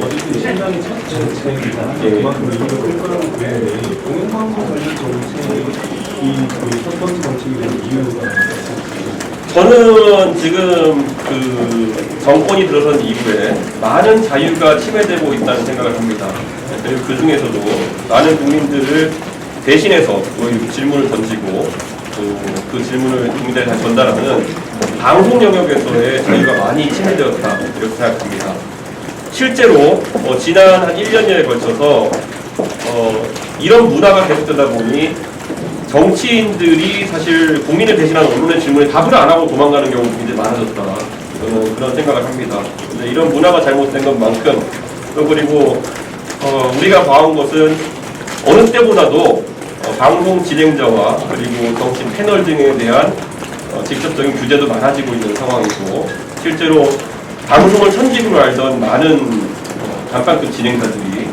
어쨌든 신당이 첫 정책이다. 그만큼 의미가 클 거라고 보는데 공영방송 관련 정책이 첫 번째 정책이 된 이유가 저는 지금 그 정권이 들어선 이후에 많은 자유가 침해되고 있다는 생각을 합니다. 그리고 그 중에서도 많은 국민들을 대신해서 질문을 던지고 그 질문을 국민들에게 다시 전달하는 방송 영역에서의 자유가 많이 침해되었다 이렇게 생각합니다. 실제로 지난 한 1년여에 걸쳐서 이런 문화가 계속되다 보니 정치인들이 사실 국민을 대신하는 언론의 질문에 답을 안 하고 도망가는 경우가 굉장히 많아졌다. 저는 그런 생각을 합니다. 근데 이런 문화가 잘못된 것만큼 또 그리고 우리가 봐온 것은 어느 때보다도 방송 진행자와 그리고 정치 패널 등에 대한 직접적인 규제도 많아지고 있는 상황이고 실제로 방송을 천직으로 알던 많은 간판급 진행자들이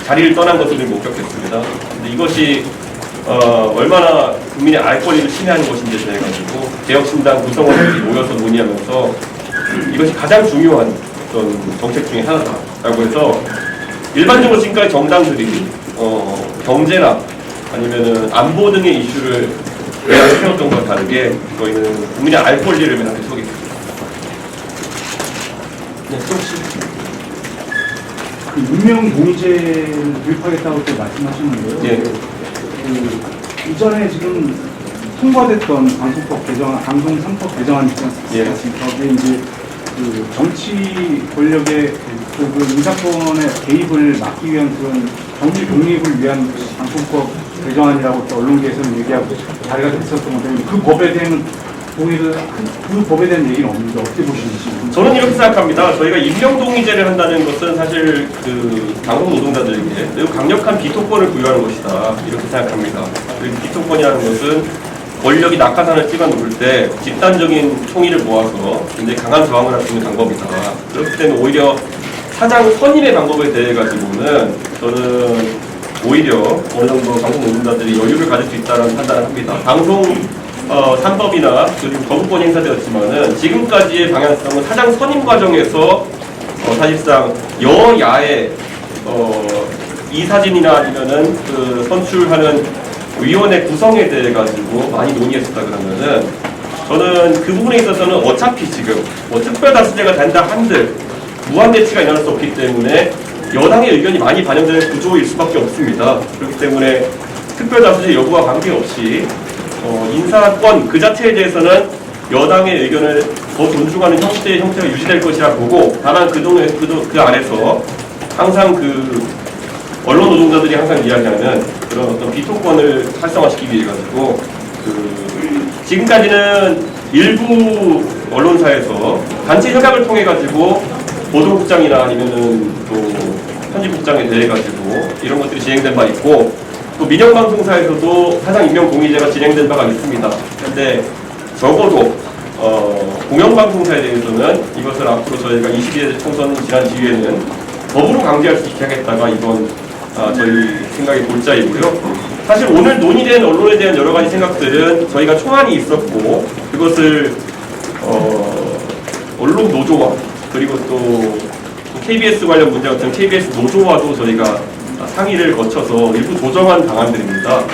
자리를 떠난 것을 목격했습니다. 근데 이것이 얼마나 국민의 알 권리를 침해하는 것인지에 대해 가지고 개혁신당 구성원들이 모여서 논의하면서 이것이 가장 중요한 어떤 정책 중에 하나다라고 해서 일반적으로 지금까지 정당들이 경제나 아니면은 안보 등의 이슈를 해왔던 것과 다르게 저희는 국민의 알 권리를 명확히 서겠습니다. 네, 혹시 그 임명 동의제를 도입하겠다고 또 말씀하셨는데요. 네. 그 이전에 지금 통과됐던 방송법 개정안, 방송 3법 개정안 있지 않습니까? 거기에 이제 그 정치 권력의 그 인사권의 개입을 막기 위한 그런 정치 독립을 위한 방송법 개정안이라고 또 언론계에서는 얘기하고 자리가 됐었던 건데 그 법에 대한 동의를 그 법에 대한 얘기는 없는데 어떻게 보시는지? 저는 이렇게 생각합니다. 저희가 임명동의제를 한다는 것은 사실 그 방송 노동자들에게 매우 강력한 비토권을 부여하는 것이다 이렇게 생각합니다. 그리고 비토권이라는 것은 권력이 낙하산을 찍어 놓을 때 집단적인 총의를 모아서 굉장히 강한 저항을 할 수 있는 방법이다. 그렇기 때문에 오히려 사장 선임의 방법에 대해 가지고는 저는 오히려 어느 정도 방송 노동자들이 여유를 가질 수 있다는 판단을 합니다. 방송 3법이나 그리고 거부권이 행사되었지만은 지금까지의 방향성은 사장 선임 과정에서 사실상 여야의 이사진이나 아니면은 그 선출하는 위원회 구성에 대해 가지고 많이 논의했었다 그러면은 저는 그 부분에 있어서는 어차피 지금 특별다수제가 된다 한들 무한대치가 일어날 수 없기 때문에 여당의 의견이 많이 반영되는 구조일 수밖에 없습니다. 그렇기 때문에 특별다수제 여부와 관계없이 인사권 그 자체에 대해서는 여당의 의견을 더 존중하는 형태가 유지될 것이라 보고 다만 그 안에서 항상 그 언론 노동자들이 항상 이야기하는 그런 어떤 비토권을 활성화시키기 위해 가지고 지금까지는 일부 언론사에서 단체 협약을 통해 가지고 보도국장이나 아니면은 또 편집국장에 대해 가지고 이런 것들이 진행된 바 있고 또 민영방송사에서도 사장 임명 동의제가 진행된 바가 있습니다. 그런데 적어도 공영방송사에 대해서는 이것을 앞으로 저희가 22대 총선 지난 뒤에는 법으로 강제할 수 있게 하겠다가 이번 저희 생각의 골자이고요. 사실 오늘 논의된 언론에 대한 여러 가지 생각들은 저희가 초안이 있었고 그것을 언론 노조와 그리고 또 KBS 관련 문제 같은 KBS 노조와도 저희가 상의를 거쳐서 일부 조정한 방안들입니다.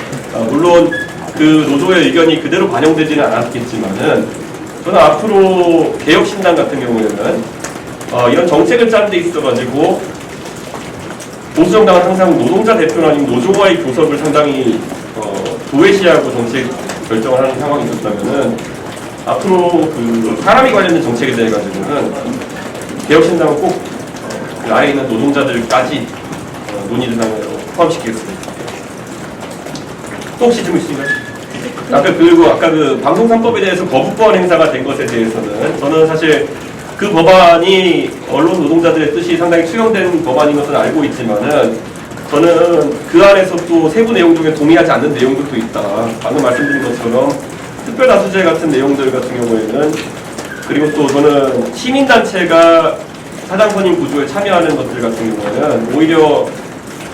물론 그 노조의 의견이 그대로 반영되지는 않았겠지만은 저는 앞으로 개혁신당 같은 경우에는 이런 정책을 짜는 데 있어가지고 보수정당은 항상 노동자 대표나 아니면 노조와의 교섭을 상당히 도외시하고 정책 결정을 하는 상황이 있었다면은 앞으로 그 사람이 관련된 정책에 대해 가지고는 개혁신당은 꼭 그 아래에 있는 노동자들까지 논의 대상으로 포함시키겠습니다. 또 혹시 좀 있으신가요? 아까 그 방송 3법에 대해서 거부권 행사가 된 것에 대해서는 저는 사실 그 법안이 언론 노동자들의 뜻이 상당히 수용된 법안인 것은 알고 있지만은 저는 그 안에서 또 세부 내용 중에 동의하지 않는 내용들도 있다. 방금 말씀드린 것처럼 특별다수제 같은 내용들 같은 경우에는 그리고 또 저는 시민단체가 사장 선임 구조에 참여하는 것들 같은 경우에는 오히려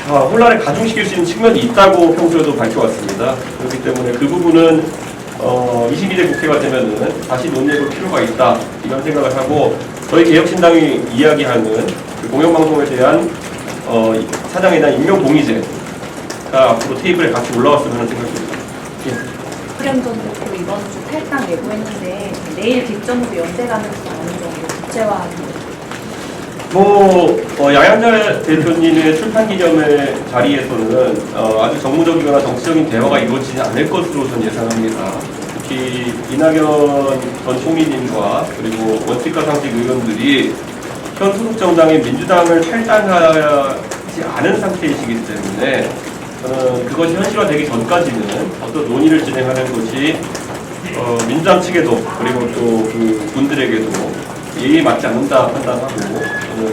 다 혼란을 가중시킬 수 있는 측면이 있다고 평소에도 밝혀왔습니다. 그렇기 때문에 그 부분은 22대 국회가 되면은 다시 논의해볼 필요가 있다 이런 생각을 하고 저희 개혁신당이 이야기하는 그 공영방송에 대한 사장에 대한 임명 동의제가 앞으로 테이블에 같이 올라왔으면 하는 생각입니다. 프렘전도 이번 주 탈당 예고했는데 내일 뒷점으로 연대 가능성 어느 정도 구체화하는 양양자 대표님의 출판 기념회 자리에서는 아주 정무적이거나 정치적인 대화가 이루어지지 않을 것으로 저는 예상합니다. 특히 이낙연 전 총리님과 그리고 원칙과 상식 의원들이 현 소속 정당인 민주당을 탈당하지 않은 상태이시기 때문에 저는 그것이 현실화되기 전까지는 어떤 논의를 진행하는 것이 민주당 측에도 그리고 또 그 분들에게도 예의에 맞지 않는다 판단하고 저는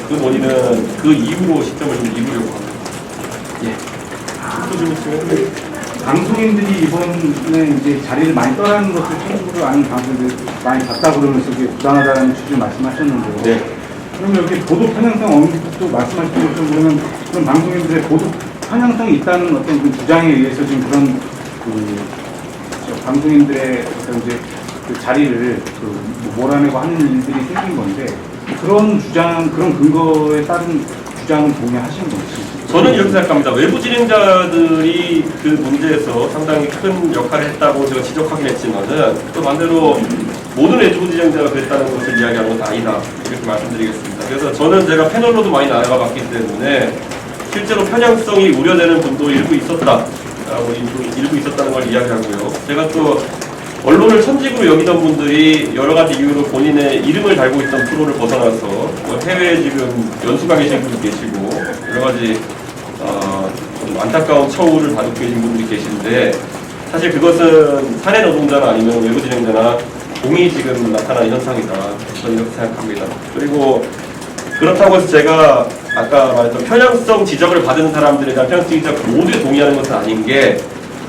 그 논의는 그 이후로 시점을 좀 이루려고 합니다. 예. 또 좀 있으면 방송인들이 이번에 이제 자리를 많이 떠나는 것을 처음으로 아는 방송인들이 많이 봤다 그러면서 이게 부당하다는 취지를 말씀하셨는데요. 네. 그러면 여기 보도 편향성 언급도 말씀하신 것처럼 보면 그런 방송인들의 보도 편향성이 있다는 어떤 그 주장에 의해서 지금 그런 방송인들의 어떤 이제 그 자리를 몰아내고 하는 일들이 생긴 건데 그런 주장, 그런 근거에 따른 주장은 동의하시는 건지? 저는 이렇게 생각합니다. 외부 진행자들이 그 문제에서 상당히 큰 역할을 했다고 제가 지적하긴 했지만은 또 반대로 모든 외부 진행자가 그랬다는 것을 이야기하는 것은 아니다. 이렇게 말씀드리겠습니다. 그래서 저는 제가 패널로도 많이 나아가 봤기 때문에 실제로 편향성이 우려되는 분도 일부 있었다라고 일부 있었다는 걸 이야기하고요. 제가 또 언론을 천직으로 여기던 분들이 여러 가지 이유로 본인의 이름을 달고 있던 프로를 벗어나서 해외에 지금 연수가 계신 분도 계시고 여러 가지 좀 안타까운 처우를 받고 계신 분들이 계신데 사실 그것은 사내 노동자나 아니면 외부 진행자나 공이 지금 나타나는 현상이다. 저는 이렇게 생각합니다. 그리고 그렇다고 해서 제가 아까 말했던 편향성 지적을 받은 사람들에 대한 편향성 지적 모두에 동의하는 것은 아닌 게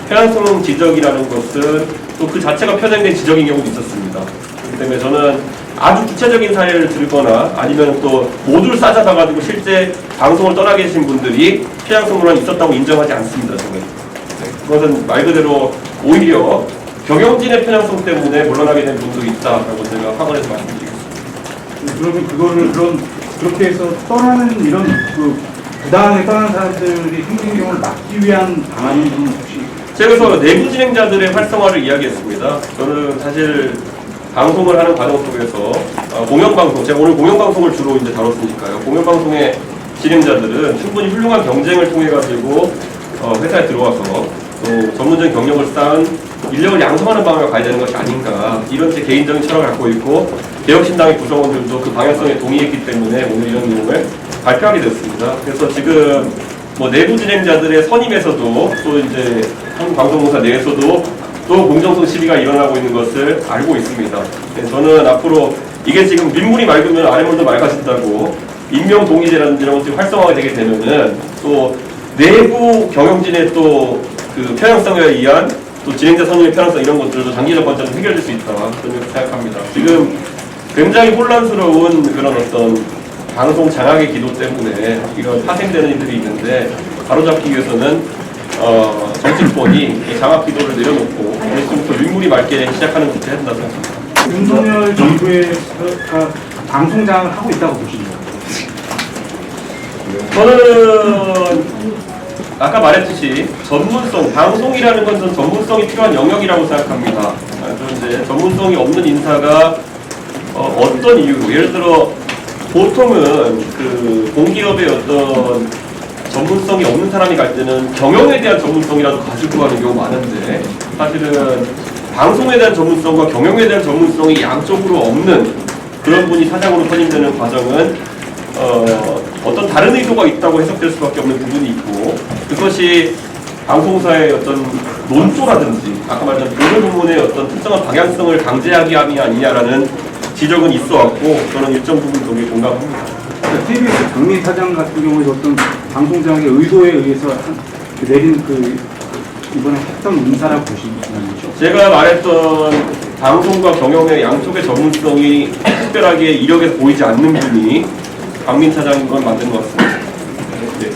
편향성 지적이라는 것은 또 그 자체가 편향된 지적인 경우도 있었습니다. 그렇기 때문에 저는 아주 구체적인 사례를 들거나 아니면 또 모두를 싸잡아가지고 실제 방송을 떠나 계신 분들이 편향성 논란이 있었다고 인정하지 않습니다. 저는. 그것은 말 그대로 오히려 경영진의 편향성 때문에 물러나게 된 분도 있다라고 제가 확언해서 말씀드리겠습니다. 그러면 그거를 그렇게 해서 떠나는 이런 부당하게 떠나는 사람들이 생긴 경우를 막기 위한 방안은 혹시? 제가 그래서 내부 진행자들의 활성화를 이야기했습니다. 저는 사실 방송을 하는 과정 속에서 공영방송, 제가 오늘 공영방송을 주로 이제 다뤘으니까요. 공영방송의 진행자들은 충분히 훌륭한 경쟁을 통해 가지고 회사에 들어와서 또 전문적인 경력을 쌓은 인력을 양성하는 방향으로 가야 되는 것이 아닌가 이런 제 개인적인 철학을 갖고 있고 개혁신당의 구성원들도 그 방향성에 동의했기 때문에 오늘 이런 내용을 발표하게 됐습니다. 그래서 지금 내부 진행자들의 선임에서도 또 이제 한 방송공사 내에서도 또 공정성 시비가 일어나고 있는 것을 알고 있습니다. 저는 앞으로 이게 지금 민물이 맑으면 아래물도 맑아진다고 임명 동의제라든지 이런 것들이 활성화가 되게 되면은 또 내부 경영진의 또 그 편향성에 의한 또 진행자 선임의 편향성 이런 것들도 장기적 관점에서 해결될 수 있다. 저는 이렇게 생각합니다. 지금 굉장히 혼란스러운 그런 어떤 방송 장악의 기도 때문에 이런 파생되는 일들이 있는데 바로잡기 위해서는 정치권이 이 장악 기도를 내려놓고 오늘부터 민물이 맑게 시작하는 것을 해야 된다고 생각합니다. 윤석열 정부에서 방송 장악을 하고 있다고 보십니까? 저는 아까 말했듯이 전문성, 방송이라는 건 전 전문성이 필요한 영역이라고 생각합니다. 그런데 전문성이 없는 인사가 어떤 이유로 예를 들어 보통은 그 공기업의 어떤 전문성이 없는 사람이 갈 때는 경영에 대한 전문성이라도 가지고 가는 경우가 많은데 사실은 방송에 대한 전문성과 경영에 대한 전문성이 양쪽으로 없는 그런 분이 사장으로 선임되는 과정은 어떤 다른 의도가 있다고 해석될 수밖에 없는 부분이 있고 그것이 방송사의 어떤 논조라든지 아까 말한 보도 부문의 어떤 특정한 방향성을 강제하기 함이 아니냐라는 지적은 있어왔고 저는 일정 부분 거기에 공감합니다. TBS 강민 사장 같은 경우에 어떤 방송 장악의 의도에 의해서 내린 이번에 했던 인사라고 보시는 거죠? 제가 말했던 방송과 경영의 양쪽의 전문성이 특별하게 이력에서 보이지 않는 분이 강민 차장인 건 맞는 것 같습니다. 네.